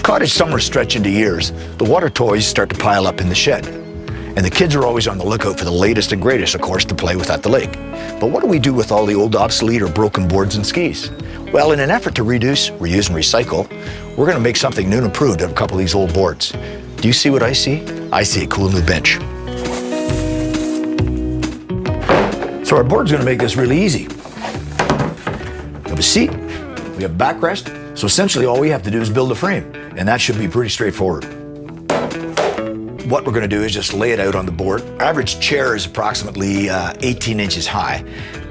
cottage summers stretch into years, the water toys start to pile up in the shed. And the kids are always on the lookout for the latest and greatest, of course, to play with at the lake. But what do we do with all the old obsolete or broken boards and skis? Well, in an effort to reduce, reuse, and recycle, we're going to make something new and improved out of a couple of these old boards. Do you see what I see? I see a cool new bench. So our board's going to make this really easy. We have a seat, we have a backrest, so essentially all we have to do is build a frame, and that should be pretty straightforward. What we're going to do is just lay it out on the board. Our average chair is approximately 18 inches high,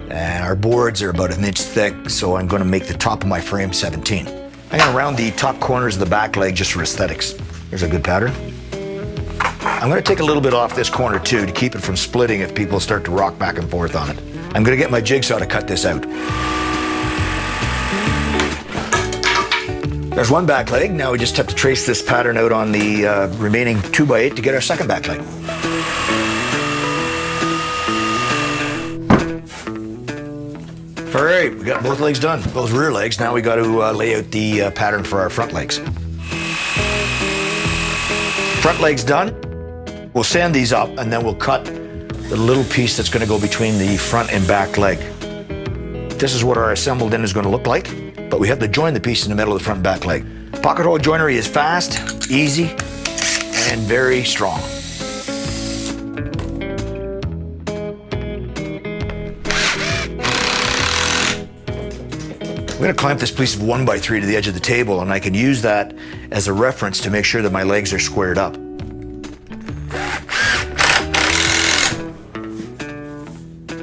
and our boards are about an inch thick, so I'm going to make the top of my frame 17. I'm going to round the top corners of the back leg just for aesthetics. Here's a good pattern. I'm going to take a little bit off this corner too to keep it from splitting if people start to rock back and forth on it. I'm going to get my jigsaw to cut this out. There's one back leg. Now we just have to trace this pattern out on the remaining 2x8 to get our second back leg. All right, we got both legs done, both rear legs. Now we got to lay out the pattern for our front legs. Front legs done. We'll sand these up and then we'll cut the little piece that's going to go between the front and back leg. This is what our assembled end is going to look like, but we have to join the piece in the middle of the front and back leg. Pocket hole joinery is fast, easy, and very strong. I'm going to clamp this piece of 1x3 to the edge of the table, and I can use that as a reference to make sure that my legs are squared up.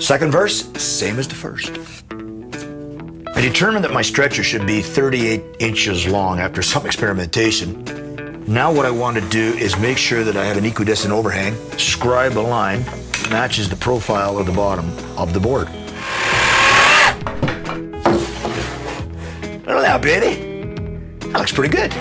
Second verse, same as the first. I determined that my stretcher should be 38 inches long after some experimentation. Now what I want to do is make sure that I have an equidistant overhang, scribe a line that matches the profile of the bottom of the board. Look at that, baby. That looks pretty good.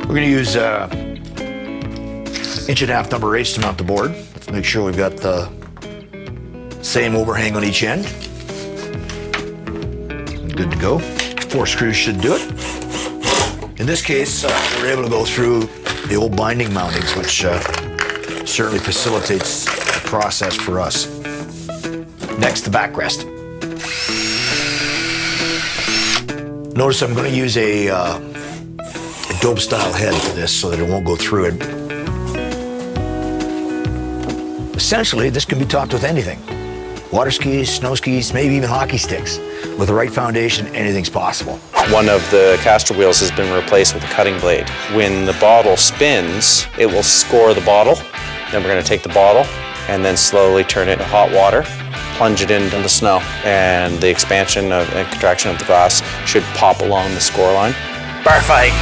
We're going to use 1.5 inch number 8s to mount the board. Let's make sure we've got the same overhang on each end. Good to go. 4 screws should do it. In this case, we're able to go through the old binding mountings, which certainly facilitates the process for us. Next, the backrest. Notice I'm going to use a dope style head for this so that it won't go through it. Essentially, this can be topped with anything. Water skis, snow skis, maybe even hockey sticks. With the right foundation, anything's possible. One of the caster wheels has been replaced with a cutting blade. When the bottle spins, it will score the bottle. Then we're going to take the bottle and then slowly turn it into hot water, plunge it into the snow, and the expansion and contraction of the glass should pop along the score line. Bar fight!